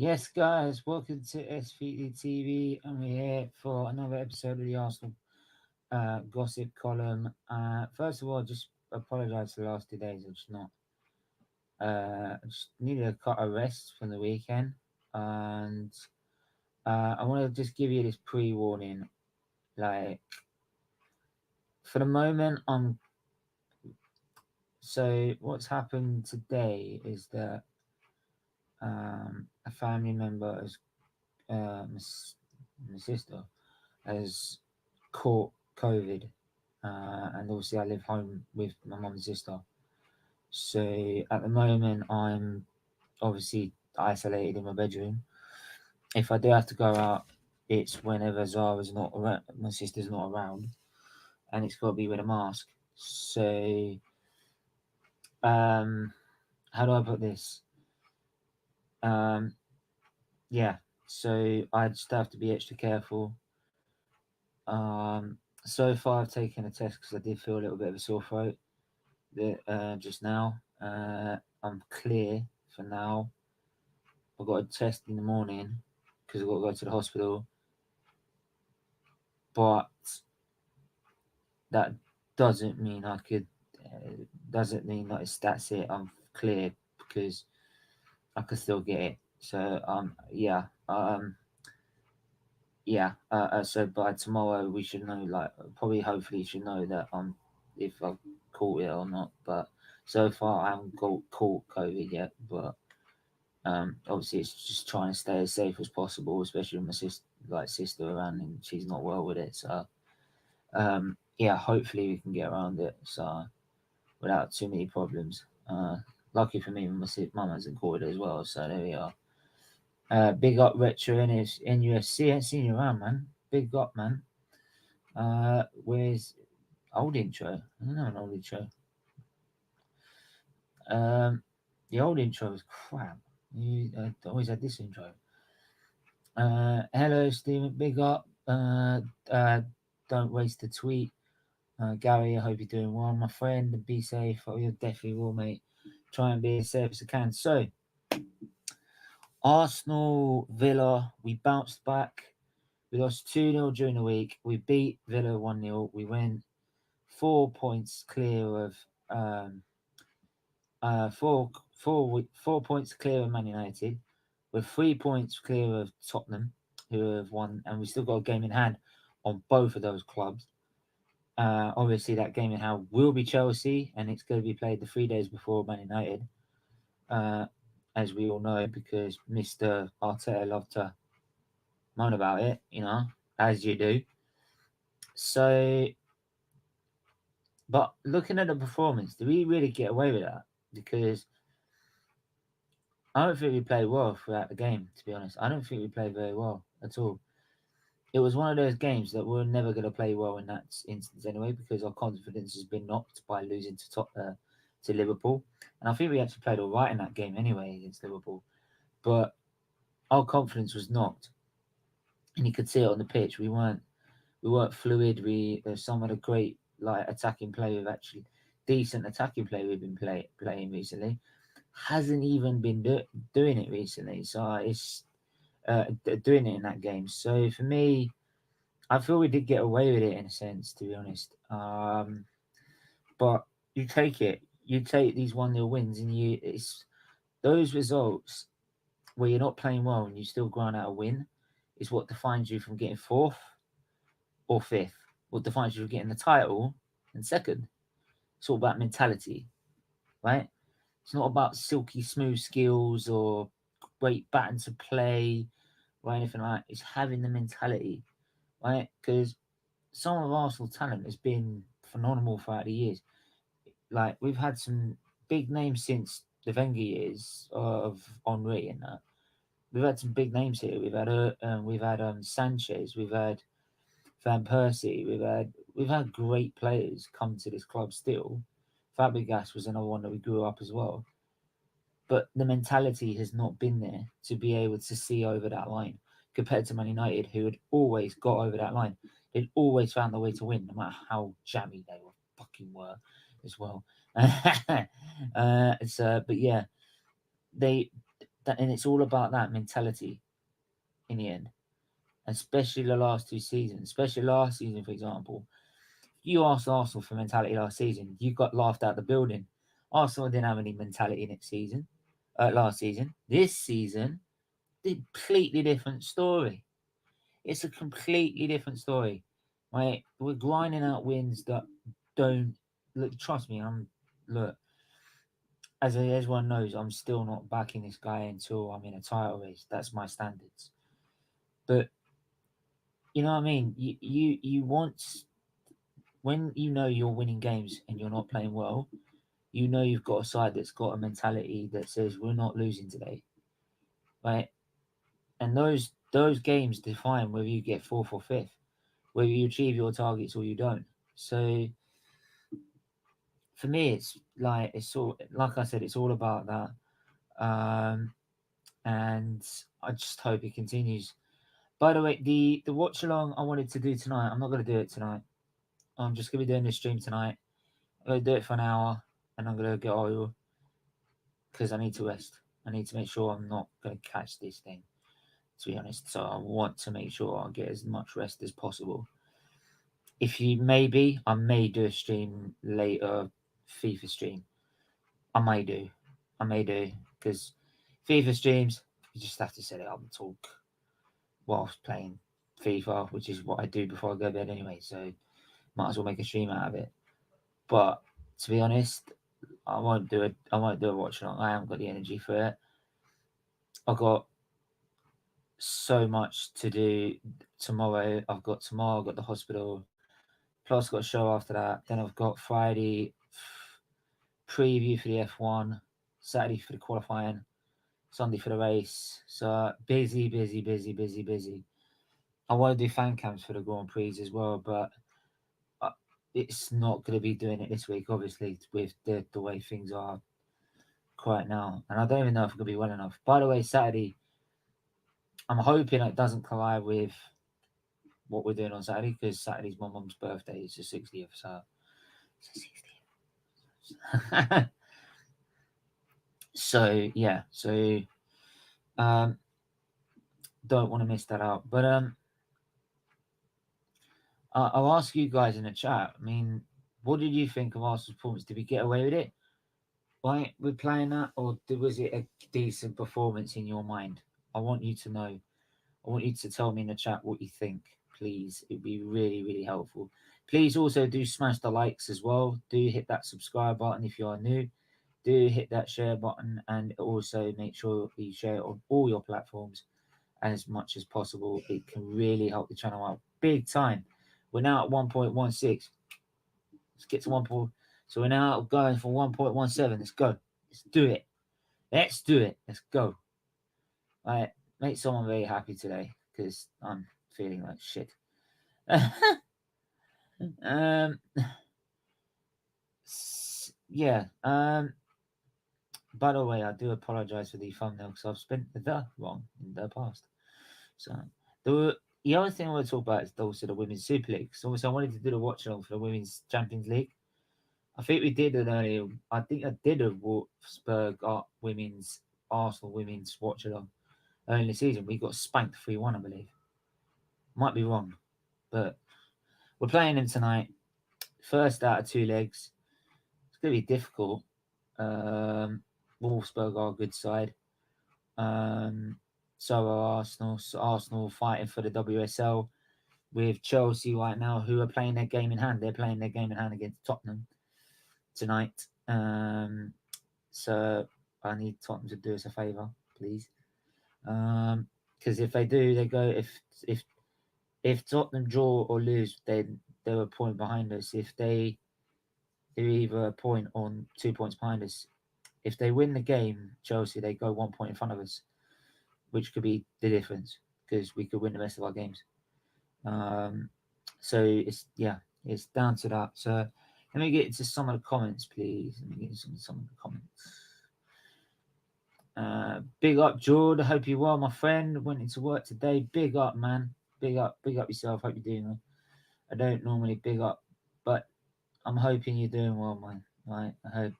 Yes, guys, welcome to SFeatleyTV, and we're here for another episode of the Arsenal gossip column. First of all, just apologise for the last 2 days. I just not, I just needed a cut a rest from the weekend, and I want to just give you this pre-warning. Like, for the moment, so what's happened today is that a family member has, my sister, has caught COVID, and obviously I live home with my mum and sister. So at the moment, I'm obviously isolated in my bedroom. If I do have to go out, it's whenever Zara's not around, my sister's not around, and it's got to be with a mask. So, um, how do I put this? Um, yeah. So I just have to be extra careful. So far I've taken a test because I did feel a little bit of a sore throat just now. I'm clear for now. I've got a test in the morning because I've got to go to the hospital, but that doesn't mean I could. Doesn't mean that that's it. I'm clear because I could still get it. So so by tomorrow we should know. Like probably, hopefully, should know that if I've caught it or not. But so far I haven't caught COVID yet. But obviously it's just trying to stay as safe as possible, especially with my sister around and she's not well with it. So yeah, hopefully we can get around it. So without too many problems. Lucky for me, my mum hasn't caught it as well. So there we are. Big up Retro in his NUFC. I ain't seen you around, man. Big up, man. Where's old intro? I don't know an old intro. The old intro was crap. You always had this intro. Hello, Stephen. Big up. Don't waste a tweet. Gary, I hope you're doing well, my friend, and be safe. Oh, you definitely will, mate. Try and be as safe as I can. So, Arsenal, Villa, we bounced back. We lost 2-0 during the week. We beat Villa 1-0. We went 4 points clear of um, 4 points clear of Man United. We're 3 points clear of Tottenham, who have won, and we still got a game in hand on both of those clubs. Obviously, that game in hand will be Chelsea, and it's going to be played the 3 days before Man United, as we all know, because Mr. Arteta loved to moan about it, as you do. So, but looking at the performance, do we really get away with that? Because I don't think we played well throughout the game, to be honest. I don't think we played very well at all. It was one of those games that we're never going to play well in that instance anyway, because our confidence has been knocked by losing to Liverpool. And I think we actually played all right in that game anyway against Liverpool. But our confidence was knocked. And you could see it on the pitch. We weren't fluid. There's some of the great attacking play we've actually decent attacking play we've been playing recently hasn't even been doing it recently. So it's doing it in that game. So for me, I feel we did get away with it in a sense, to be honest. But you take it. You take these 1-0 wins, and it's those results where you're not playing well and you still grind out a win is what defines you from getting fourth or fifth. What defines you from getting the title and second. It's all about mentality, right? It's not about silky smooth skills or great baton to play or anything like that. It's having the mentality, right? Because some of Arsenal talent has been phenomenal throughout the years. Like we've had some big names since the Wenger years of Henri and that. We've had some big names here. We've had Sanchez. We've had Van Persie. We've had great players come to this club still. Fabregas was another one that we grew up as well. But the mentality has not been there to be able to see over that line compared to Man United, who had always got over that line. They'd always found the way to win, no matter how jammy they were as well. But yeah, they and it's all about that mentality in the end, especially the last 2 seasons, especially last season, for example. You asked Arsenal for mentality last season, you got laughed out the building. Arsenal didn't have any mentality next season, last season. This season, completely different story. It's a completely different story. Right? We're grinding out wins that don't look. Trust me, look. As everyone knows, I'm still not backing this guy until I'm in a title race. That's my standards. But you know what I mean. You want, when you know you're winning games and you're not playing well, you know you've got a side that's got a mentality that says we're not losing today, right? And those games define whether you get fourth or fifth, whether you achieve your targets or you don't. So for me, it's all, like I said, it's all about that. And I just hope it continues. By the way, the watch along I wanted to do tonight, I'm not going to do it tonight. I'm just going to be doing this stream tonight. I'm going to do it for an hour, and I'm going to get oil because I need to rest. I need to make sure I'm not going to catch this thing, to be honest. So I want to make sure I get as much rest as possible. If you maybe, I may do a stream later, FIFA stream. I may do, because FIFA streams, you just have to set it up and talk whilst playing FIFA, which is what I do before I go to bed anyway. So might as well make a stream out of it. But to be honest, I won't do it. I won't do a watch along. I haven't got the energy for it. I've got so much to do tomorrow. I've got the hospital. Plus, got a show after that. Then I've got Friday preview for the F1, Saturday for the qualifying, Sunday for the race. So busy. I want to do fan cams for the Grand Prix as well, but it's not going to be doing it this week, obviously, with the way things are quite now. And I don't even know if it's going to be well enough. By the way, Saturday, I'm hoping it doesn't collide with what we're doing on Saturday, because Saturday's my mum's birthday. It's the 60th, so it's the 60th. So yeah, don't want to miss that out. But I'll ask you guys in the chat. I mean, what did you think of Arsenal's performance? Did we get away with it? Right, we're playing that, or was it a decent performance in your mind? I want you to know. I want you to tell me in the chat what you think, please. It'd be really, really helpful. Please also do smash the likes as well. Do hit that subscribe button if you are new. Do hit that share button, and also make sure you share it on all your platforms as much as possible. It can really help the channel out big time. We're now at 1.16. Let's get to 1. So we're now going for 1.17. Let's go. Let's do it. Let's do it. Let's go. All right. Make someone very happy today, because I'm feeling like shit. Yeah. By the way, I do apologize for the thumbnail, because I've spent the wrong in the past. So the other thing I want to talk about is also the Women's Super League. So obviously I wanted to do the watch along for the Women's Champions League. I think we did an earlier. I think I did a Wolfsburg Women's Arsenal Women's watch along early in the season. We got spanked 3-1, I believe. Might be wrong, but we're playing them tonight. First out of 2 legs. It's going to be difficult. Wolfsburg are a good side. So are Arsenal. So Arsenal fighting for the WSL with Chelsea right now, who are playing their game in hand. They're playing their game in hand against Tottenham tonight. So I need Tottenham to do us a favour, please. Because if they do, they go. If Tottenham draw or lose, then they're a point behind us. If they do either a point or 2 points behind us, if they win the game, Chelsea, they go 1 point in front of us, which could be the difference, because we could win the rest of our games. So it's down to that. So let me get into some of the comments, please. Let me get into some of the comments. Big up, George. I hope you're well, my friend. Went into work today. Big up, man. Big up yourself. Hope you're doing well. I don't normally big up, but I'm hoping you're doing well, man. Right? I hope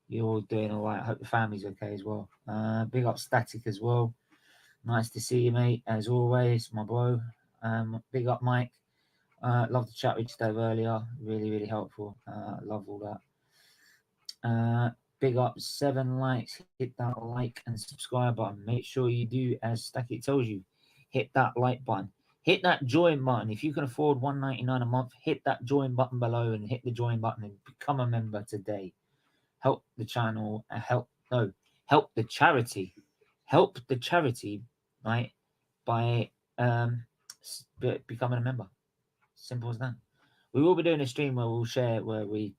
you're all doing all right. I hope the family's okay as well. Big up Static as well. Nice to see you, mate, as always, my bro. Big up Mike. Love the chat with you Dave earlier. Really, really helpful. Love all that. Big up 7 likes. Hit that like and subscribe button. Make sure you do as Static tells you. Hit that like button. Hit that join button. If you can afford $1.99 a month, hit that join button below and hit the join button and become a member today. Help the channel. Help the charity. Help the charity, right? By becoming a member. Simple as that. We will be doing a stream where we'll share where we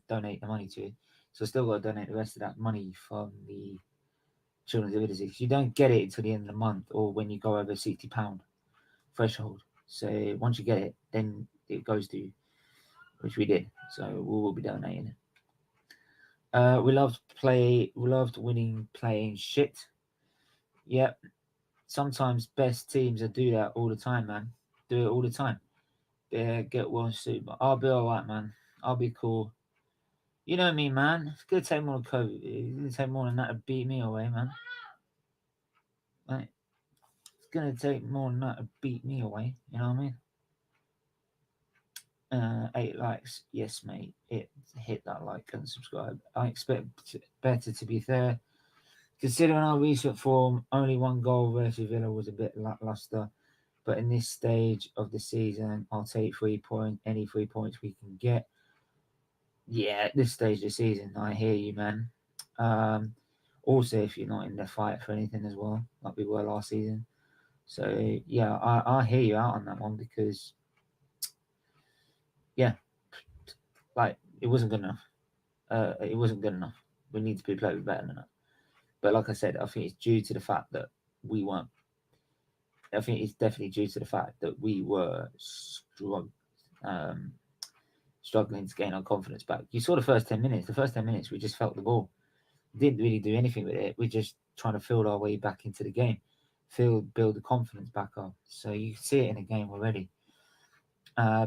donate the money to. So still got to donate the rest of that money from the children's disabilities. You don't get it until the end of the month or when you go over £60 threshold. So once you get it, then it goes to you, which we did. So we will be donating it. We loved winning, playing shit. Yep. Sometimes best teams do that all the time, man. Do it all the time. Yeah, get one suit, but I'll be alright, man. I'll be cool. You know me, man. It's gonna take more than COVID. It's gonna take more than that to beat me away, man. Like, it's gonna take more than that to beat me away. You know what I mean? 8 likes, yes, mate. Hit that like and subscribe. I expect better, to be fair. Considering our recent form, only 1 goal versus Villa was a bit lackluster. But in this stage of the season, I'll take 3 points. Any 3 points we can get. Yeah, at this stage of the season, I hear you, man. Also, if you're not in the fight for anything as well, like we were last season. So yeah, I hear you out on that one because yeah, like it wasn't good enough. It wasn't good enough. We need to be playing better than that. But like I said, I think it's due to the fact that we weren't. I think it's definitely due to the fact that we were struggling to gain our confidence back. You saw the first 10 minutes. The first 10 minutes, we just felt the ball. Didn't really do anything with it. We're just trying to field our way back into the game, build the confidence back up. So you can see it in the game already.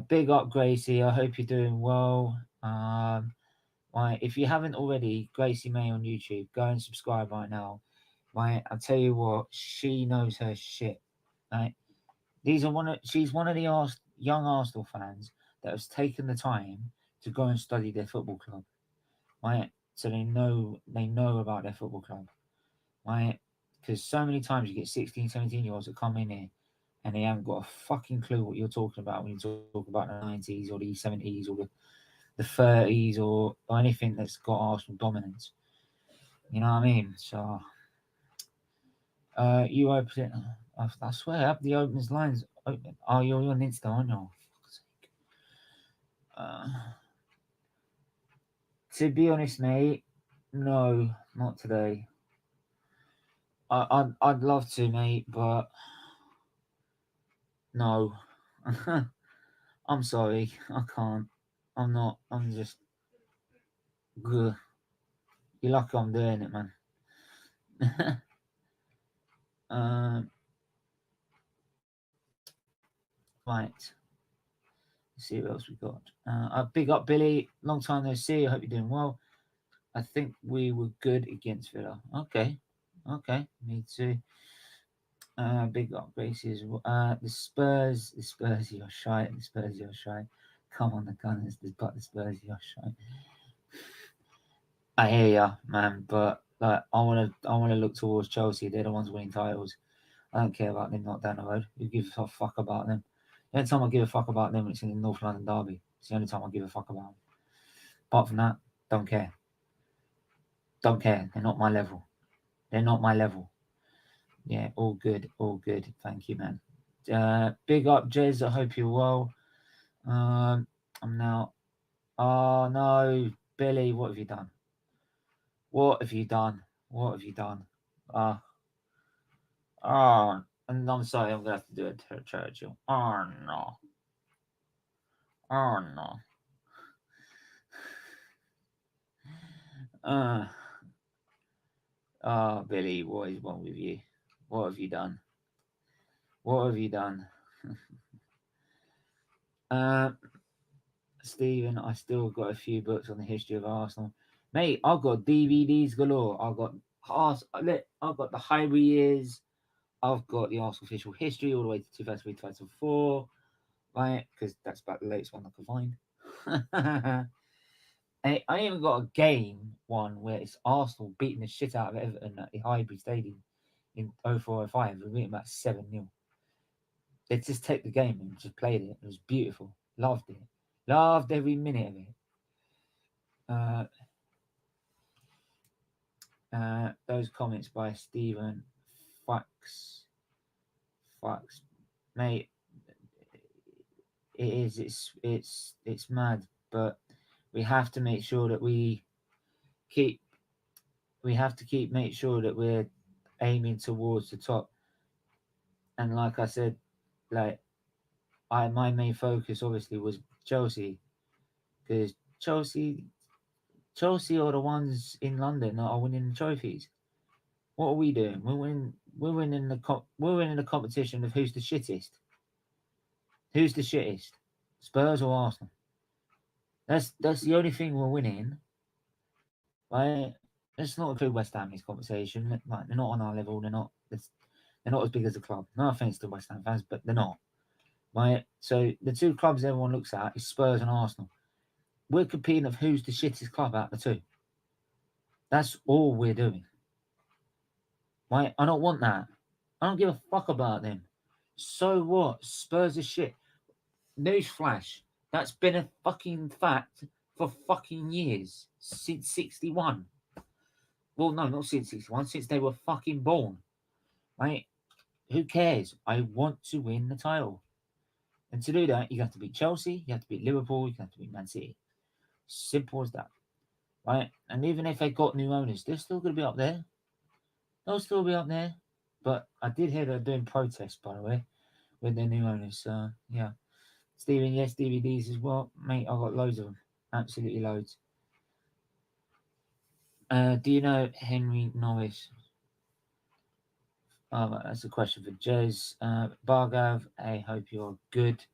Big up, Gracie. I hope you're doing well. Right, if you haven't already, Gracie May on YouTube, go and subscribe right now. Right, I'll tell you what, she knows her shit. Right, she's one of the young Arsenal fans that has taken the time to go and study their football club. Right, so they know about their football club. Right, because so many times you get 16, 17-year-olds that come in here and they haven't got a fucking clue what you're talking about when you talk about the 90s or the 70s or the 30s or anything that's got Arsenal dominance. You know what I mean? So, you open it. I swear, the opens lines open. Oh, you're on Insta, aren't you? To be honest, mate, no, not today. I'd love to, mate, but no. I'm sorry, I can't. I'm not. I'm just. Ugh. You're lucky I'm doing it, man. Right. Let's see what else we got. Big up, Billy. Long time no see. I hope you're doing well. I think we were good against Villa. Okay. Me too. Big up, Gracie. The Spurs, you're shy. The Spurs, you're shy. Come on, the Gunners, but the Spurs, you're shy. I hear ya, man, but like, I wanna look towards Chelsea. They're the ones winning titles. I don't care about them not down the road. Who gives a fuck about them? The only time I give a fuck about them is in the North London derby. It's the only time I give a fuck about them. Apart from that, don't care. Don't care. They're not my level. Yeah, all good. Thank you, man. Big up, Jez. I hope you're well. I'm now. Oh no, Billy, what have you done? And I'm sorry, I'm gonna have to do it, Churchill. Oh no. Billy, what is wrong with you? What have you done? Stephen, I still got a few books on the history of Arsenal. Mate, I've got DVDs galore. I've got the Highbury years. I've got the Arsenal official history all the way to 2003, 2004. Right, because that's about the latest one I could find. I even got a game one where it's Arsenal beating the shit out of Everton at the Highbury Stadium in 0405. We beat them about 7-0. They just take the game and just played it. It was beautiful. Loved it. Loved every minute of it. Those comments by Stephen Fox, mate. It is. It's mad, but we have to make sure that keep. We have to make sure that we're aiming towards the top. And like I said, like my main focus obviously was Chelsea, because Chelsea are the ones in London that are winning the trophies. What are we doing? We're winning the competition of who's the shittest. Who's the shittest? Spurs or Arsenal? That's the only thing we're winning. Right? Let's not include West Ham in this conversation. Like, they're not on our level. They're not as big as a club. No offense to West Ham fans, but they're not. Right? So the two clubs everyone looks at is Spurs and Arsenal. We're competing of who's the shittest club out of the two. That's all we're doing. Right? I don't want that. I don't give a fuck about them. So what? Spurs are shit. Newsflash. That's been a fucking fact for fucking years. Since 61. Well, no, not since 61. Since they were fucking born. Right? Who cares? I want to win the title. And to do that, you have to beat Chelsea, you have to beat Liverpool, you have to beat Man City. Simple as that. Right? And even if they got new owners, they're still going to be up there. They'll still be up there. But I did hear they're doing protests, by the way, with their new owners. So, yeah. Stephen, yes, DVDs as well. Mate, I've got loads of them. Absolutely loads. Do you know Henry Norris? Oh, that's a question for Jez. Bargav, I hope you're good.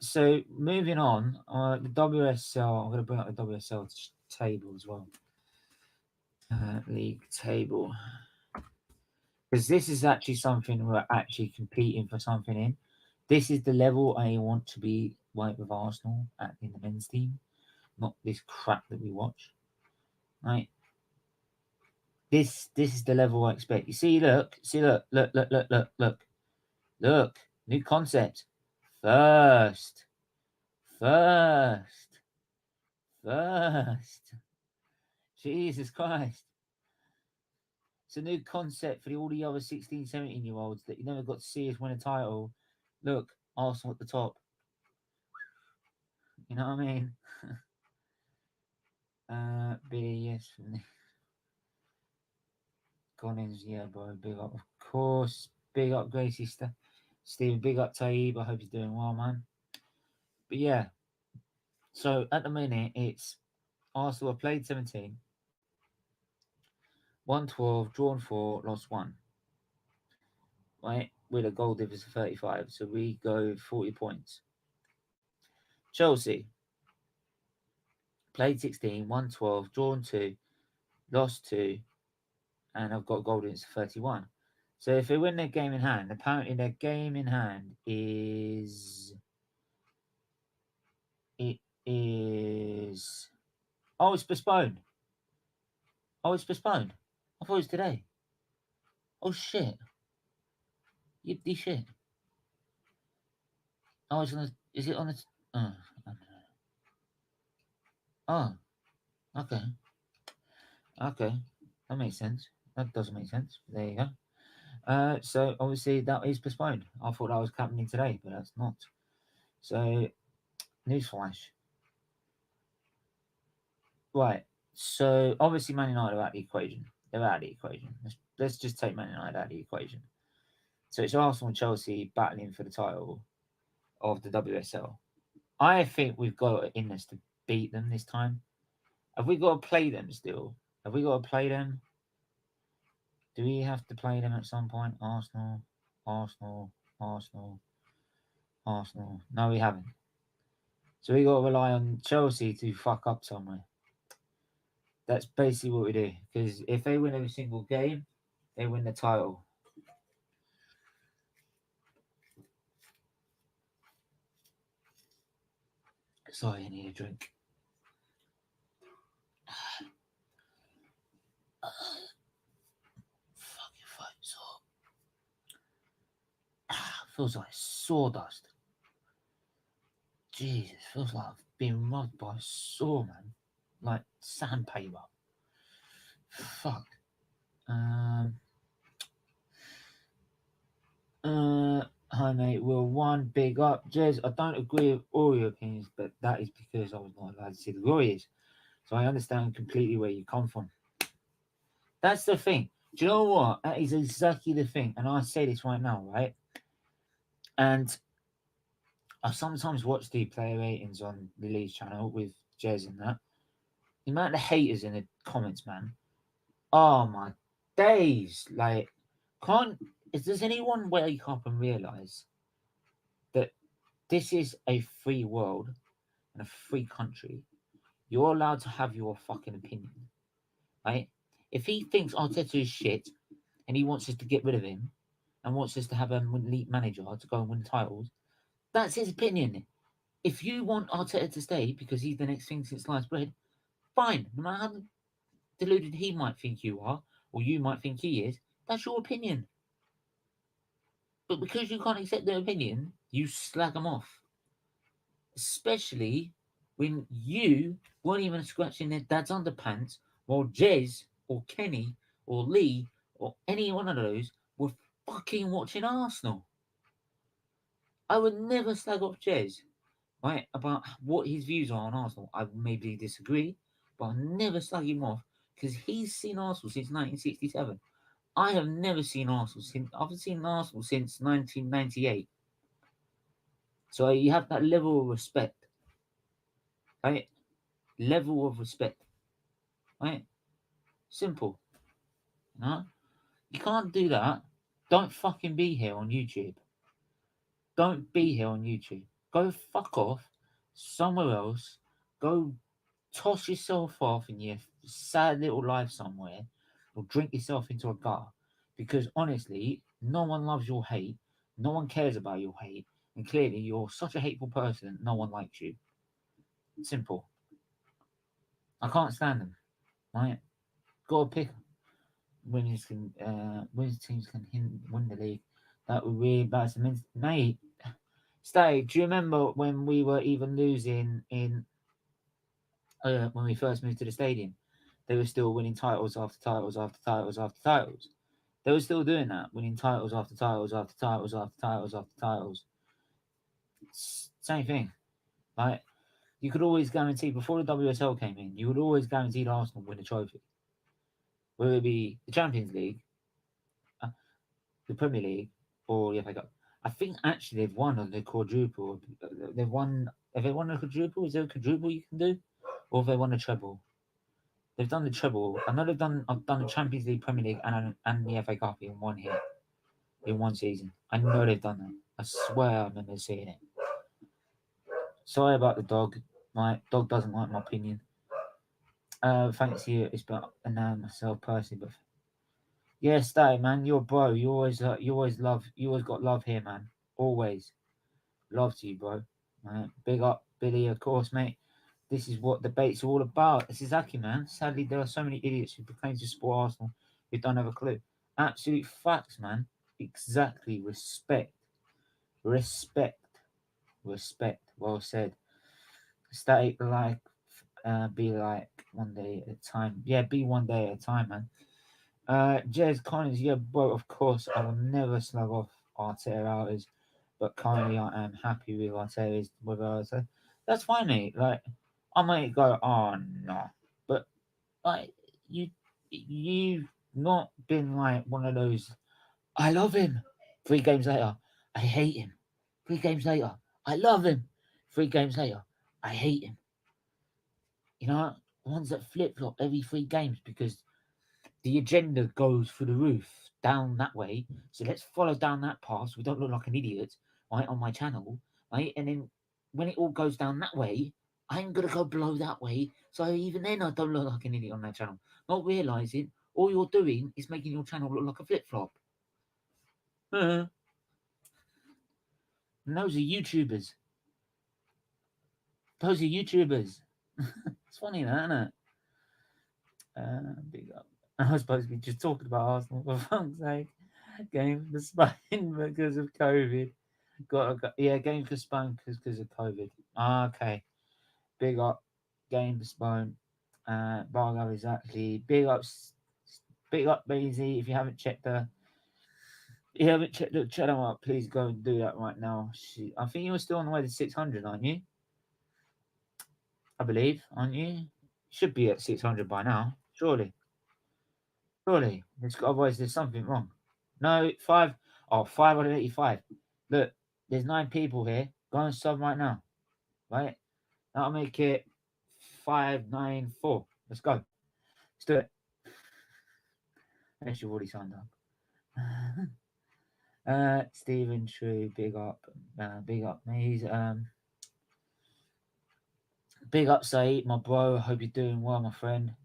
So moving on, the WSL. I'm going to bring up the WSL table as well. League table, because this is actually something we're actually competing for something in. This is the level I want to be like with Arsenal in the men's team, not this crap that we watch. Right. This is the level I expect. You see, look, new concept. First. Jesus Christ. It's a new concept for all the other 16, 17-year-olds that you never got to see us win a title. Look, Arsenal at the top. You know what I mean? Billy, yes. Gooners, yeah, bro. Big up, of course. Big up, Gracie. Stephen, big up, Taib. I hope you're doing well, man. But yeah. So at the minute, it's Arsenal have played 17, won 12, drawn 4, lost 1. Right? With a goal difference of 35. So we go 40 points. Chelsea played 16, won 12, drawn 2, lost 2, and I've got goal difference of 31. So if they win their game in hand, apparently their game in hand is. It is. Oh, it's postponed. It's postponed. I thought it was today. Oh, shit. You shit. Oh, it's on the. Is it on the. Oh, okay. Okay. That makes sense. That doesn't make sense. There you go. So obviously that is postponed. I thought that was happening today, but that's not. So, newsflash. Right. So obviously Man United are out of the equation. They're out of the equation. Let's just take Man United out of the equation. So it's Arsenal and Chelsea battling for the title of the WSL. I think we've got it in us to beat them this time. Have we got to play them still? Have we got to play them? Do we have to play them at some point? Arsenal. No, we haven't. So we got to rely on Chelsea to fuck up somewhere. That's basically what we do. Because if they win every single game, they win the title. Sorry, I need a drink. Fucking throat sore. Feels like sawdust. Jesus, feels like I've been rubbed by a saw, man. Like sandpaper. Fuck. Hi mate, we're one big up. Jez, I don't agree with all your opinions, but that is because I was not allowed to see the Warriors. So I understand completely where you come from. That's the thing. Do you know what? That is exactly the thing. And I say this right now, right? And I sometimes watch the player ratings on the Leeds channel with Jez and that. The amount of haters in the comments, man. Oh my days. Like, does anyone wake up and realise that this is a free world and a free country? You're allowed to have your fucking opinion, right? If he thinks Arteta is shit and he wants us to get rid of him and wants us to have an elite manager to go and win titles, that's his opinion. If you want Arteta to stay because he's the next thing since sliced bread, fine. No matter how deluded he might think you are, or you might think he is, that's your opinion. But because you can't accept their opinion, you slag them off. Especially when you weren't even scratching their dad's underpants while Jez or Kenny or Lee or any one of those were fucking watching Arsenal. I would never slag off Jez, right, about what his views are on Arsenal. I maybe disagree, but I'll never slag him off because he's seen Arsenal since 1967. I have never seen Arsenal since I've seen Arsenal since 1998. So you have that level of respect, right? Level of respect, right? Simple, you know. You can't do that. Don't fucking be here on YouTube. Don't be here on YouTube. Go fuck off somewhere else. Go toss yourself off in your sad little life somewhere, or drink yourself into a gutter. Because honestly, no one loves your hate. No one cares about your hate. And clearly, you're such a hateful person, no one likes you. Simple. I can't stand them. Right? Gotta pick women's teams can win the league. That would really embarrass them. Mate, Stay, do you remember when we were even losing in when we first moved to the stadium? They were still winning titles after titles after titles after titles. They were still doing that, winning titles after titles after titles after titles after titles. Same thing. Like, you could always guarantee, before the WSL came in, you would always guarantee Arsenal win a trophy. Whether it be the Champions League, the Premier League, or the FA Cup. I think actually they've won on the quadruple. They've won. Have they won a quadruple? Is there a quadruple you can do, or have they won a treble? They've done the treble. I know they've done. I've done the Champions League, Premier League, and the FA Cup in one hit, in one season. I know they've done that. I swear I remember seeing it. Sorry about the dog. My dog doesn't like my opinion. Thanks to you. It's about myself personally, but yeah, stay, man. You're a bro. You always love. You always got love here, man. Always. Love to you, bro. Big up, Billy, of course, mate. This is what debates are all about. It's exactly, man. Sadly, there are so many idiots who proclaim to support Arsenal who don't have a clue. Absolute facts, man. Exactly. Respect. Respect. Respect. Well said. Stay like, be like one day at a time. Yeah, be one day at a time, man. Jez Collins, yeah, bro, of course, I will never slug off Arteta outers, but currently I am happy with Arteta. That's fine, mate. Like, I might go, oh no, but like you've not been like one of those. I love him. 3 games later, I hate him. 3 games later, I love him. 3 games later, I hate him. You know, ones that flip flop every 3 games because the agenda goes through the roof down that way. So let's follow down that path so we don't look like an idiot, right, on my channel, right? And then when it all goes down that way, I ain't gonna go below that way. So even then, I don't look like an idiot on that channel. Not realizing all you're doing is making your channel look like a flip flop. And those are YouTubers. Those are YouTubers. It's funny, that, isn't it? Big up. I was supposed to be just talking about Arsenal, for fuck's sake. Game for Spain because of COVID. Game for Spain because of COVID. Okay. Big up. Game for Spain. Bargo exactly. Big up Beezy. If you haven't checked the channel out, please go and do that right now. I think you're still on the way to 600, aren't you? I believe, aren't you? Should be at 600 by now, surely. Otherwise there's something wrong. No, 585. Look, there's 9 people here. Go and sub right now. Right? That'll make it 594. Let's go. Let's do it. Unless you've already signed up. Stephen True, big up. Big up, mate. Big up, Saeed, my bro. Hope you're doing well, my friend.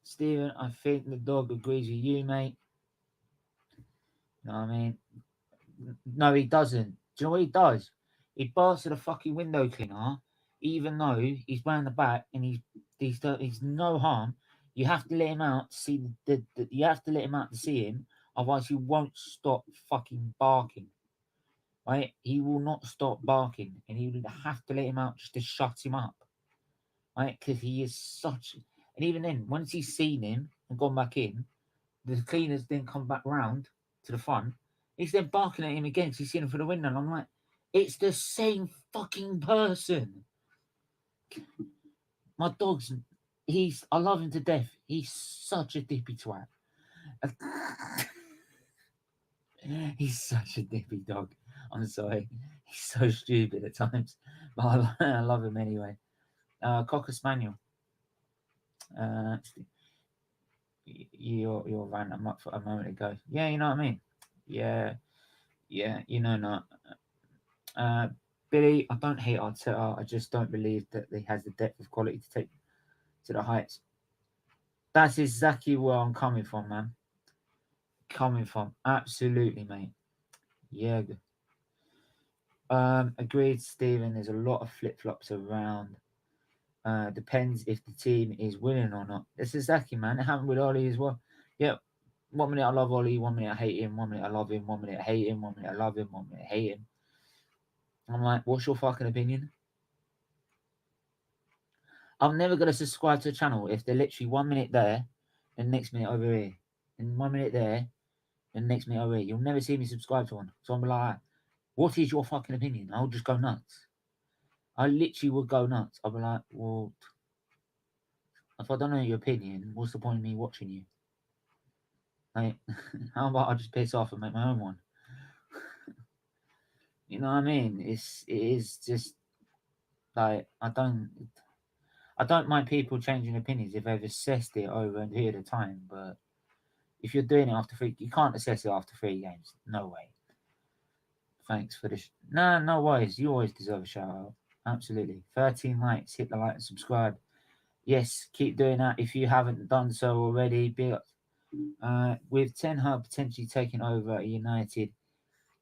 Stephen, I think the dog agrees with you, mate. You know what I mean? No, he doesn't. Do you know what he does? He barks at the fucking window cleaner, even though he's round the back and he's no harm. You have to let him out to see you have to let him out to see him, otherwise he won't stop fucking barking. Right? He will not stop barking, and you have to let him out just to shut him up. Right? Because he is such. And even then, once he's seen him and gone back in, the cleaners then come back round to the front. He's then barking at him again because he's seen him through the window. And I'm like, it's the same fucking person. My dog's, I love him to death. He's such a dippy twat. He's such a dippy dog. I'm sorry. He's so stupid at times. But I love him anyway. Cocker Spaniel. You're ran him up for a moment ago. Yeah, you know what I mean? Yeah, you know not. Billy, I don't hate Arteta. I just don't believe that he has the depth of quality to take to the heights. That's exactly where I'm coming from, man. Absolutely, mate. Yeah. Agreed, Stephen. There's a lot of flip flops around. Depends if the team is winning or not. It's exactly, man. It happened with Ollie as well. Yeah. 1 minute I love Ollie, 1 minute I hate him, 1 minute I love him, 1 minute I hate him, 1 minute I love him, 1 minute I hate him. I'm like, what's your fucking opinion? I'm never going to subscribe to a channel if they're literally 1 minute there and next minute over here. And 1 minute there and next minute over here. You'll never see me subscribe to one. So I'm like, what is your fucking opinion? I'll just go nuts. I literally would go nuts. I'll be like, well, if I don't know your opinion, what's the point of me watching you? Like, how about I just piss off and make my own one? You know what I mean? It is just like I don't mind people changing opinions if they've assessed it over a period of time, but if you're doing it after 3, you can't assess it after 3 games. No way. Thanks for this. No worries. You always deserve a shout out. Absolutely. 13 likes. Hit the like and subscribe. Yes, keep doing that if you haven't done so already. Big up. With Ten Hag potentially taking over at United,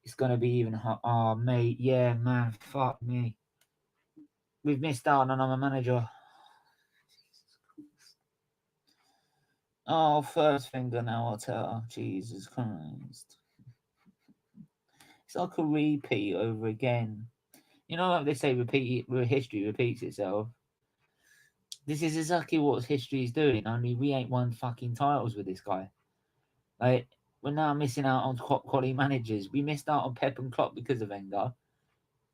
it's going to be even hot. Oh, mate. Yeah, man. Fuck me. We've missed out on another manager. Oh, first finger now, I'll tell. Jesus Christ. It's like a repeat over again. You know, like they say, history repeats itself. This is exactly what history is doing, only we ain't won fucking titles with this guy. Like, we're now missing out on quality managers. We missed out on Pep and Klopp because of Wenger.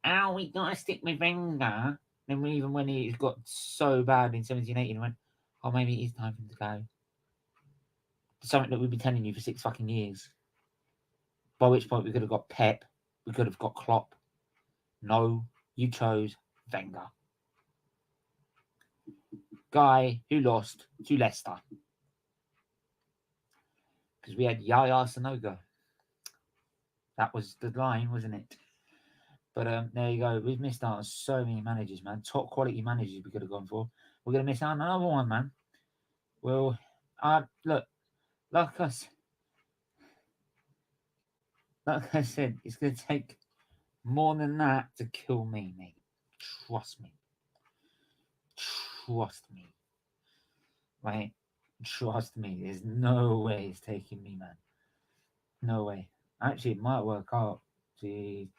Oh, we got to stick with Wenger. Then even when he got so bad in 17-18, we went, oh, maybe it is time for him to go. Something that we've been telling you for 6 fucking years. By which point we could have got Pep. We could have got Klopp. No, you chose Wenger. Guy who lost to Leicester. Because we had Yaya Sanogo. That was the line, wasn't it? But there you go. We've missed out on so many managers, man. Top quality managers we could have gone for. We're gonna miss out on another one, man. Well, look, like I, like I said, it's gonna take more than that to kill me, mate. Trust me. Trust me. Right? Trust me. There's no way it's taking me, man. No way. Actually, it might work out. See,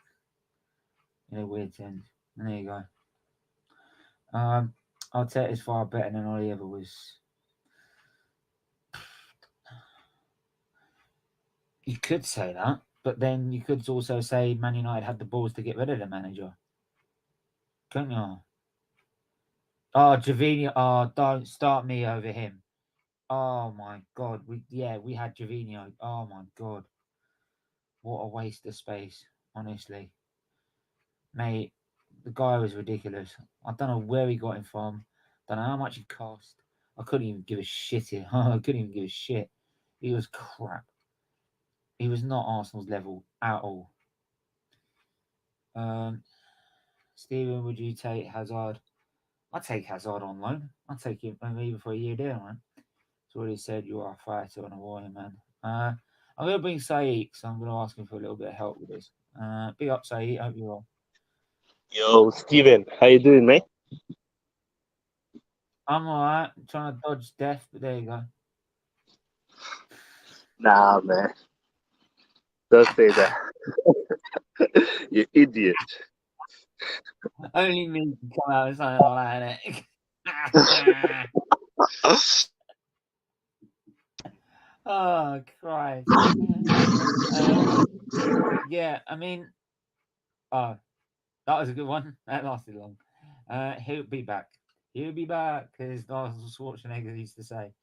in a weird sense. There you go. Arteta is far better than Ollie ever was. You could say that, but then you could also say Man United had the balls to get rid of the manager. Couldn't you? Oh, Javinho. Oh, don't start me over him. Oh my god. We had Javinho. Oh my god. What a waste of space, honestly. Mate, the guy was ridiculous. I don't know where he got him from. Don't know how much he cost. I couldn't even give a shit here. I couldn't even give a shit. He was crap. He was not Arsenal's level at all. Steven, would you take Hazard? I'd take Hazard on loan. I'd take him even for a year there, man. It's already said you are a fighter and a warrior, man. I'm going to bring Saeed, so I'm going to ask him for a little bit of help with this. Big up, Saeed. Hope you're well. Yo, Steven, how you doing, mate? I'm all right. I'm trying to dodge death, but there you go. Nah, man. Don't say that. You idiot. Only me can come out with something like that. Oh, Christ. Yeah, I mean, oh, that was a good one. That lasted long. He'll be back. He'll be back, as Arnold Schwarzenegger used to say.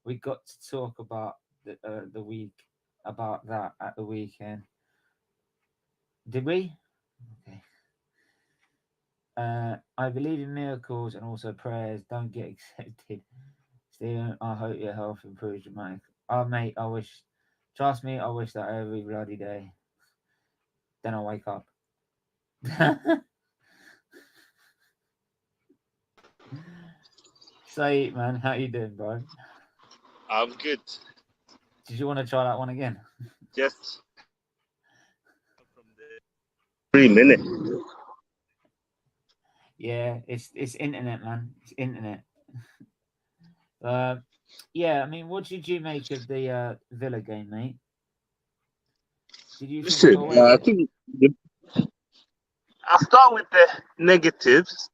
We got to talk about the week, about that at the weekend. Did we? Okay. I believe in miracles and also prayers don't get accepted. Stephen, I hope your health improves dramatically. Oh, mate, I wish, trust me, I wish that every bloody day. Then I wake up. Say it, man. How you doing, bro? I'm good. Did you want to try that one again? Just from the 3 minutes. Yeah, it's internet, man. It's internet. Yeah. I mean, what did you make of the Villa game, mate? Did you think we Listen, got away with I it? think I'll start with the negatives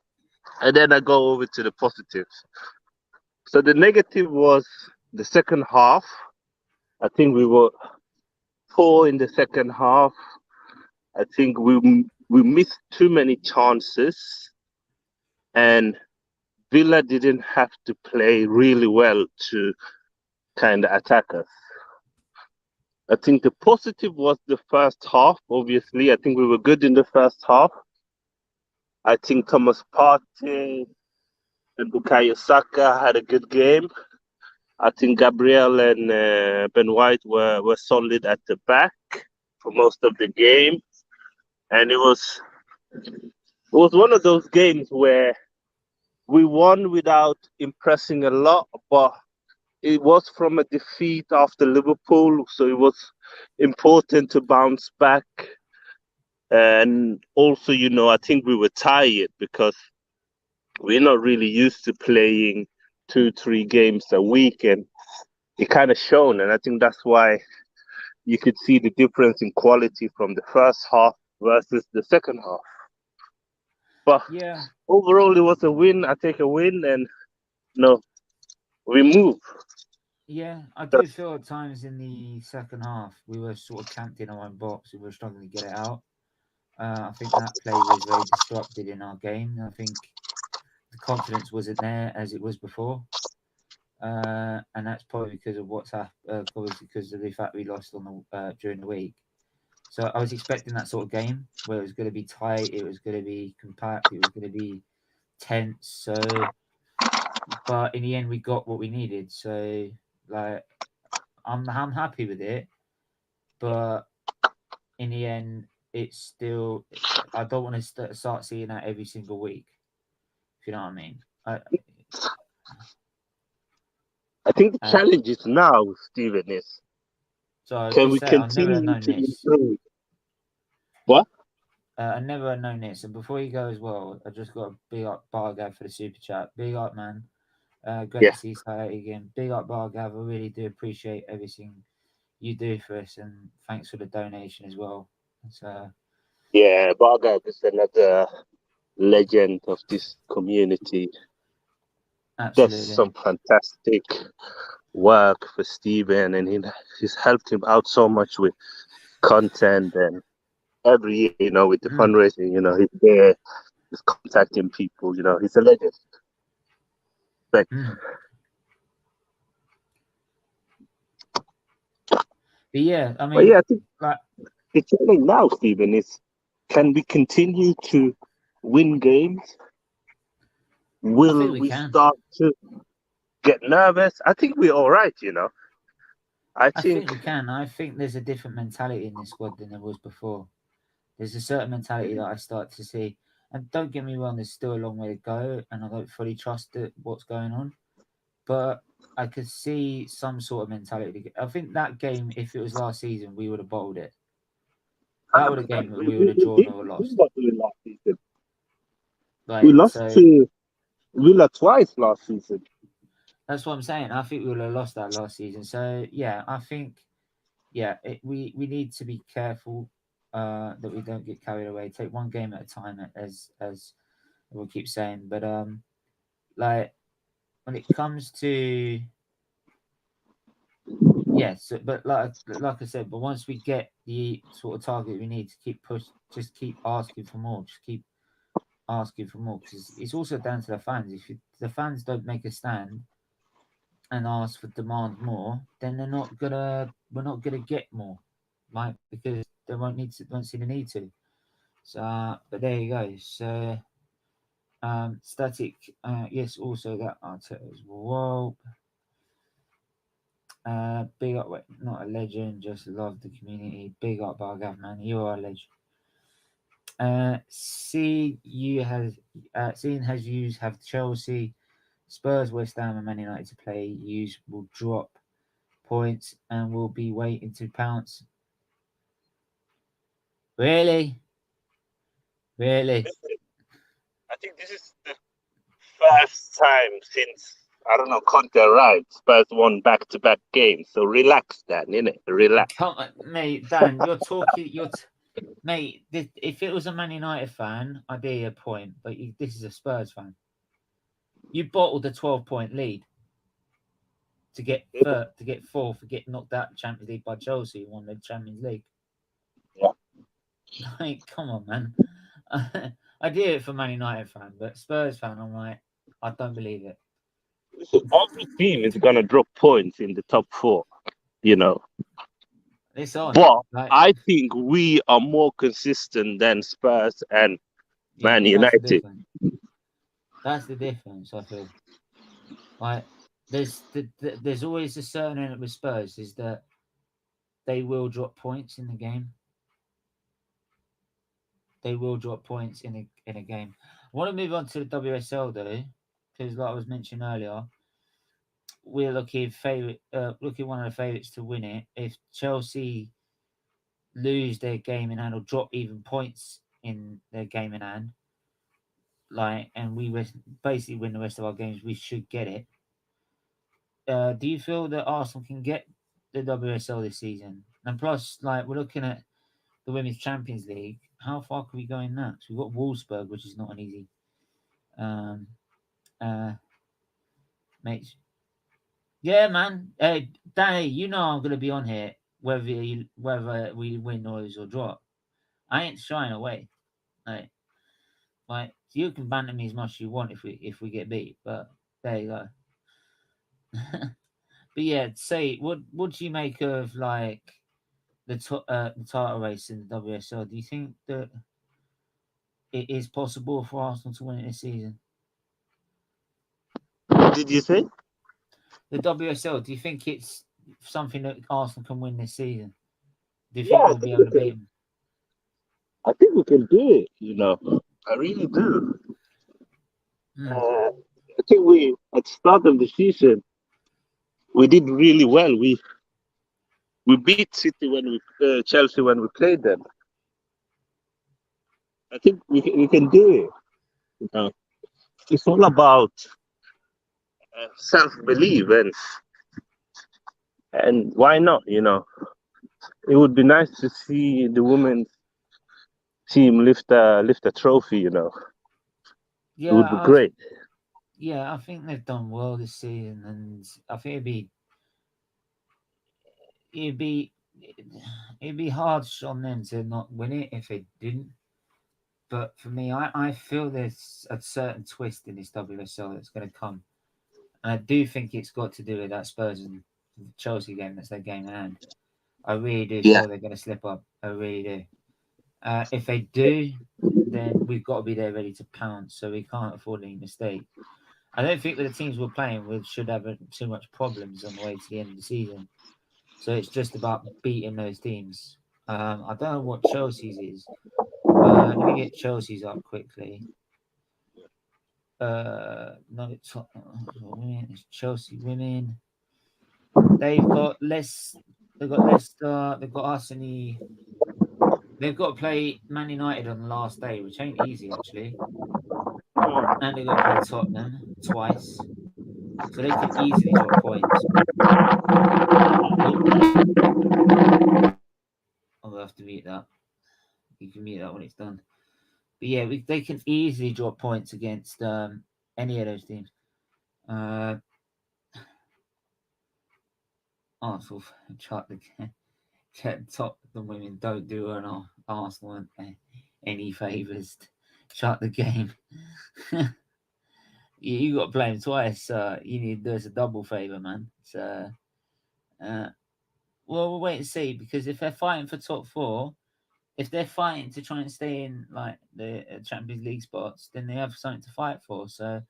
and then I go over to the positives. So the negative was the second half. I think we were poor in the second half. I think we missed too many chances, and Villa didn't have to play really well to kind of attack us. I think the positive was the first half. Obviously, I think we were good in the first half. I think Thomas Partey and Bukayo Saka had a good game. I think Gabriel and Ben White were solid at the back for most of the game, and it was one of those games where we won without impressing a lot, but it was from a defeat after Liverpool, so it was important to bounce back. And also, I think we were tired because we're not really used to playing 2-3 games a week, and it kind of shown. And I think that's why you could see the difference in quality from the first half versus the second half. But Yeah. overall, it was a win. I take a win, and we move. Yeah, I do feel at times in the second half we were sort of camped in our own box. We were struggling to get it out. I think that play was very disrupted in our game. I think the confidence wasn't there as it was before, and that's probably because of what's happened. Obviously, because of the fact we lost on the during the week. So I was expecting that sort of game where it was going to be tight, it was going to be compact, it was going to be tense. So, but in the end, we got what we needed. So, like, I'm happy with it, but in the end, it's still. I don't want to start seeing that every single week. If you know what I mean. I think the challenge is now, Stephen, is so can just we say I've never continue known to this. improve? What? I never had known this. And before you go as well, I just got a big up Bargav for the super chat. Big up, man. Great Yeah. to see Society again. Big up Bargav. I really do appreciate everything you do for us, and thanks for the donation as well. It's, Yeah, Bargab is another legend of this community. absolutely. Does some fantastic work for Steven, and he's helped him out so much with content, and every year, you know, with the fundraising, you know, he's there, he's contacting people, you know, he's a legend. But yeah, I mean, yeah, I think the challenge now, Stephen, is can we continue to win games? Will we start to get nervous? I think we're all right, you know. I think we can. I think there's a different mentality in this squad than there was before. There's a certain mentality that I start to see. And don't get me wrong, there's still a long way to go, and I don't fully trust what's going on. But I could see some sort of mentality. I think that game, if it was last season, we would have bottled it. That would have game that we would have drawn or lost. Last season. Like, we lost to Villa twice last season. That's what I'm saying. I think we would have lost that last season. So yeah, I think we need to be careful that we don't get carried away. Take one game at a time, as we'll keep saying. But like when it comes to but like I said, but once we get the sort of target we need to keep just keep asking for more. Just keep asking for more, because it's also down to the fans. If the fans don't make a stand and ask for demand more, then we're not gonna get more, right? Because they won't see the need to. So, but there you go. So, static. Yes, also that answer as well. Big up, not a legend, just love the community. Big up, Bargav, man. You are a legend. Seeing has used have Chelsea, Spurs, West Ham, and Man United to play. Use will drop points and will be waiting to pounce. Really? I think this is the first time since Conte arrived. Spurs won back-to-back games, so relax, Dan. Innit? Relax. Mate, Dan, you're talking. Mate, if it was a Man United fan, I'd be a point. But this is a Spurs fan. You bottled a 12-point lead to get fourth, to get knocked out of the Champions League by Chelsea, who won the Champions League. Yeah. Like, come on, man. I did it for Man United fan, but Spurs fan, I'm like, I don't believe it. Every team is gonna drop points in the top four, you know. It's on. But I think we are more consistent than Spurs and Man United. That's the difference, I feel. Like, there's always a certain element with Spurs is that they will drop points in the game. They will drop points in a game. I want to move on to the WSL though, because like I was mentioning earlier, we're looking one of the favourites to win it. If Chelsea lose their game in hand or drop even points in their game in hand, and we basically win the rest of our games, we should get it. Do you feel that Arsenal can get the WSL this season? And plus, we're looking at the Women's Champions League. How far can we go in that? So we've got Wolfsburg, which is not an easy. Mate. Yeah, man. Hey, Danny, you know I'm gonna be on here whether we win or lose or draw. I ain't shying away. Like you can banter me as much as you want if we get beat, but there you go. But yeah, say what do you make of the title race in the WSL? Do you think that it is possible for Arsenal to win it this season? What did you say? The WSL. Do you think it's something that Arsenal can win this season? Do you think we'll be able to beat them? I think we can do it. I really do. Mm. I think we at the start of the season we did really well. We beat City when we Chelsea when we played them. I think we can do it. You know, it's all about self belief and why not? It would be nice to see the women's team lift a trophy. It would be Yeah, great. I think they've done well this season, and I think it'd be it'd be harsh on them to not win it if they didn't. But for me, I feel there's a certain twist in this WSL that's going to come, and I do think it's got to do with that Spurs and Chelsea game. That's their game in hand. I really do Yeah. feel they're going to slip up. I really do. If they do, then we've got to be there ready to pounce. So we can't afford any mistake. I don't think with the teams we're playing with should have too much problems on the way to the end of the season. So it's just about beating those teams. I don't know what Chelsea's is. Let me get Chelsea's up quickly. No, it's women. It's Chelsea women. They've got less. They've got Leicester. They've got Arsenal. They've got to play Man United on the last day, which ain't easy actually. And they've got to play Tottenham twice, so they can easily drop points. Oh, I'll have to mute that. You can mute that when it's done. But yeah, they can easily drop points against any of those teams. Arsenal chart the top the women don't do an Arsenal any favours. Shut the game. You got to play them twice. You need to do us a double favour, man. So, well, we'll wait and see because if they're fighting for top four, if they're fighting to try and stay in like the Champions League spots, then they have something to fight for. So,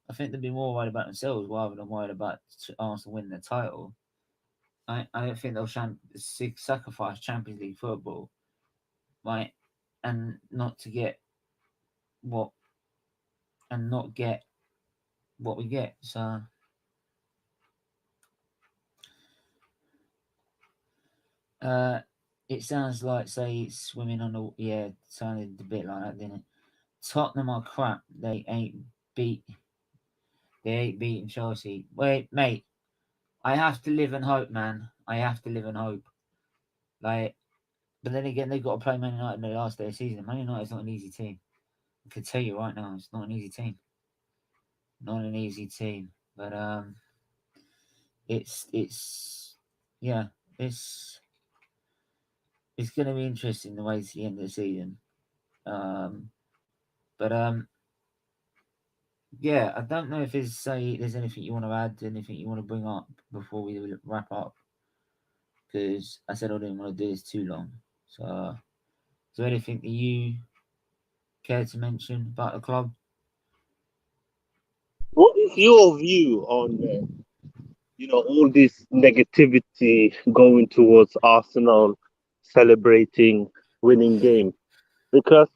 I think they'll be more worried about themselves rather than worried about Arsenal winning the title. I don't think they'll sacrifice Champions League football, right, and not to get what and not get what we get. So it sounds like say it's swimming on the it sounded a bit like that, didn't it? Tottenham are crap. Beat they ain't beating Chelsea. Wait, mate, I have to live and hope, man. I have to live and hope. Like but then again they've got to play Man United in the last day of the season. Man United's not an easy team. I can tell you right now, it's not an easy team. Not an easy team. But it's yeah, it's it's going to be interesting the way to the end of the season. Um, but yeah, I don't know if there's anything you want to add, anything you want to bring up before we wrap up. Because I said I didn't want to do this too long. So, is there anything that you care to mention about the club? What is your view on all this negativity going towards Arsenal celebrating winning games? Because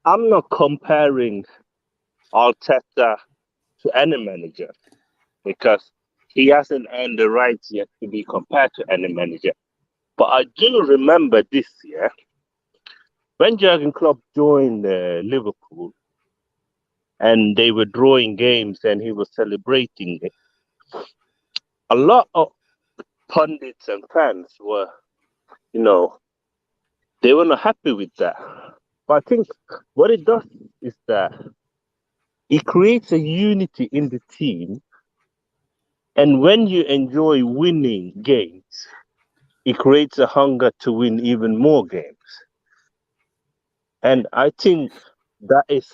I'm not comparing Arteta to any manager because he hasn't earned the right yet to be compared to any manager. But I do remember this year when Jurgen Klopp joined Liverpool and they were drawing games and he was celebrating it. A lot of pundits and fans were, they were not happy with that. But I think what it does is that it creates a unity in the team. And when you enjoy winning games, it creates a hunger to win even more games. And I think that is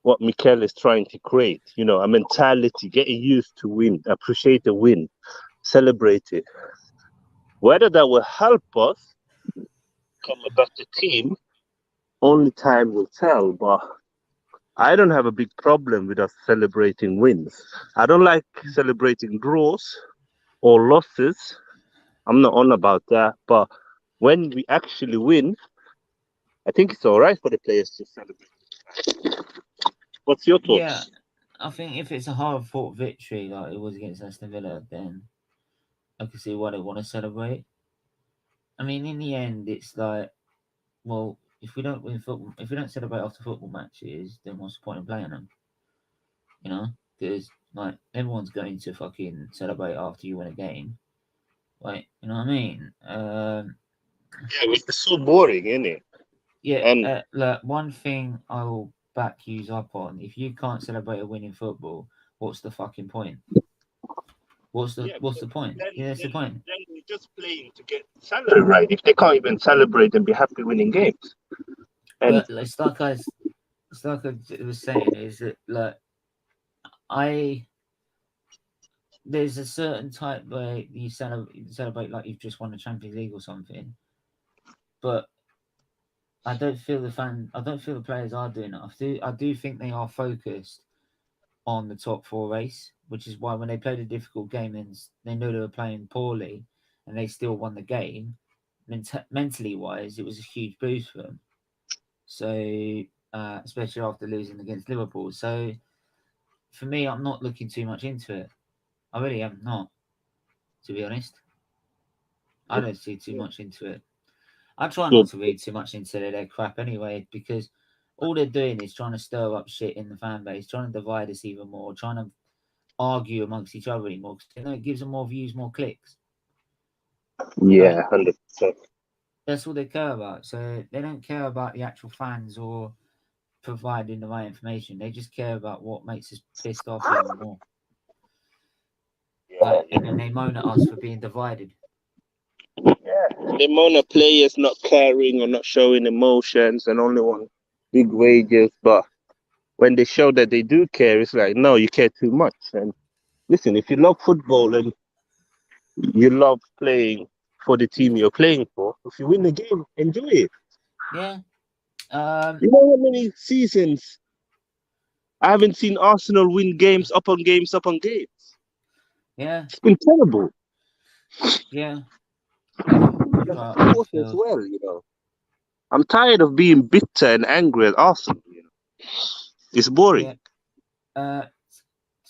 what Mikel is trying to create, a mentality, getting used to win, appreciate the win, celebrate it. Whether that will help us become a better team, only time will tell. But I don't have a big problem with us celebrating wins. I don't like celebrating draws or losses. I'm not on about that. But when we actually win, I think it's all right for the players to celebrate. What's your thoughts? Yeah, I think if it's a hard-fought victory like it was against Aston Villa, then I can see why they want to celebrate. I mean, in the end, it's like, well, if we don't win football, if we don't celebrate after football matches, then what's the point of playing them? You know, because like everyone's going to fucking celebrate after you win a game, like you know what I mean? Yeah, it's so boring, isn't it? Yeah, And look, one thing I will back you up on: if you can't celebrate a win in football, what's the fucking point? What's the point? Yeah, that's the point. Then we're just playing to get salary, right? If they can't even celebrate and be happy winning games. And But it's like I was saying, is that like there's a certain type where you celebrate like you've just won the Champions League or something, but I don't feel the players are doing it. I do think they are focused on the top four race, which is why when they played a difficult game and they knew they were playing poorly and they still won the game, mentally wise, it was a huge boost for them. So, especially after losing against Liverpool. So, for me, I'm not looking too much into it. I really am not, to be honest. I don't see too much into it. I try not to read too much into their crap anyway, because all they're doing is trying to stir up shit in the fan base, trying to divide us even more, trying to argue amongst each other anymore. Because you know, it gives them more views, more clicks. yeah, Like, 100%. that's all they care about. So they don't care about the actual fans or providing the right information. They just care about what makes us pissed off even more. Yeah, Like, and then they moan at us for being divided. yeah. They moan at players not caring or not showing emotions and only want big wages. But when they show that they do care, it's like, no, you care too much. And listen, if you love football and you love playing for the team you're playing for, if you win the game, enjoy it. Yeah. You know how many seasons I haven't seen Arsenal win games up on games up on games? Yeah. It's been terrible. Yeah. The support as well, you know. I'm tired of being bitter and angry at Arsenal. You know, it's boring. Yeah.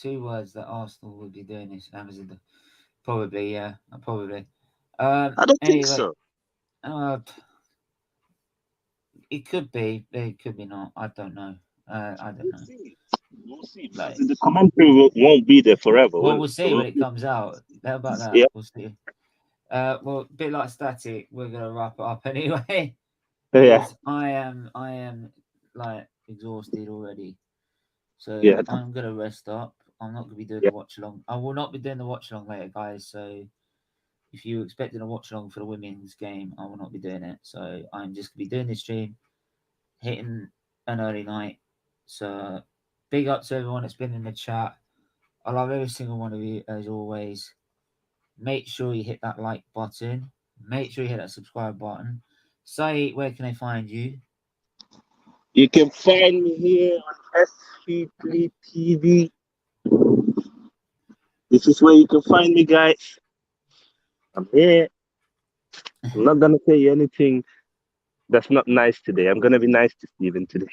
2 words that Arsenal would be doing this. Probably, yeah, probably. I don't think Anyway, so. it could be, it could be not. I don't know. I don't know. See. We'll see. Like, The commentary won't be there forever. well, Will we'll it? see when it comes out. How about that? Yeah. We'll see. Well, a bit like static. We're gonna wrap it up anyway. Yeah. Because I am like exhausted already. So Yeah. I'm gonna rest up. I'm not gonna be doing Yeah. the watch along. I will not be doing the watch along later, guys. So if you're expecting a watch along for the women's game, I will not be doing it. So I'm just gonna be doing this stream, hitting an early night. So big up to everyone that's been in the chat. I love every single one of you as always. Make sure you hit that like button. Make sure you hit that subscribe button. Say, where can they find you? You can find me here on SFeatleyTV. This is where you can find me, guys. I'm here. I'm not gonna say anything that's not nice today. I'm gonna be nice to Steven today.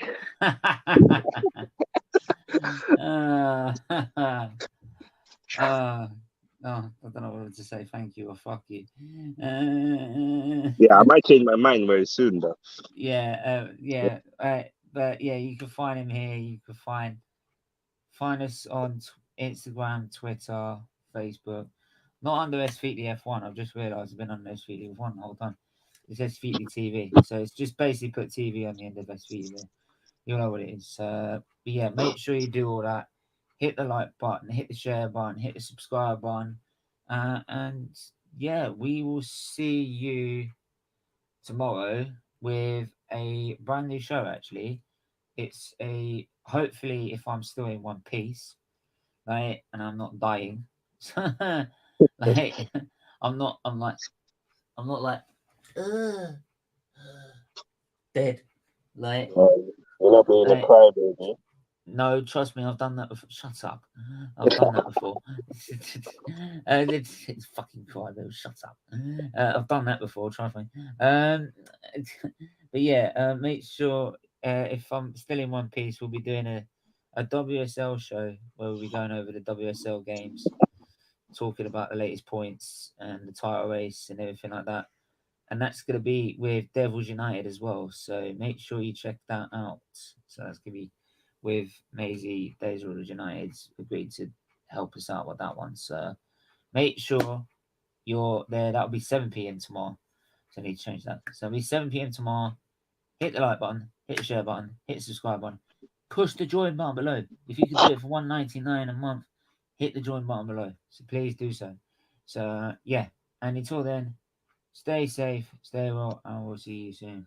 No, I don't know what to say. Thank you or fuck you. Yeah, I might change my mind very soon, though. Yeah. But yeah, you can find him here. You can find us on Instagram, Twitter, Facebook. Not under SFeatleyF1. I've just realised I've been under SFeatleyF1 the whole time. It says SFeatleyTV, so it's just basically put TV on the end of SFeatley. You'll know what it is. But yeah, make sure you do all that. Hit the like button, hit the share button, hit the subscribe button. And yeah, we will see you tomorrow with a brand new show, actually. It's hopefully, if I'm still in one piece, right, and I'm not dying. Like, I'm not like, dead. Like, You're not being a crybaby. no, trust me, I've done that before. Shut up. I've done that before. It's fucking cry, though. Shut up. I've done that before, trust me. But yeah, make sure if I'm still in one piece, we'll be doing a WSL show where we'll be going over the WSL games, talking about the latest points and the title race and everything like that. And that's going to be with Devils United as well. So make sure you check that out. So that's going to be with Maisie. Devils United's agreed to help us out with that one. So make sure you're there. That'll be 7 p.m. tomorrow. So I need to change that. So it'll be 7 p.m. tomorrow. Hit the like button, hit the share button, hit the subscribe button. Push the join button below. If you can do it for $1.99 a month, hit the join button below. So please do so. So yeah, and until then, stay safe, stay well, and we'll see you soon.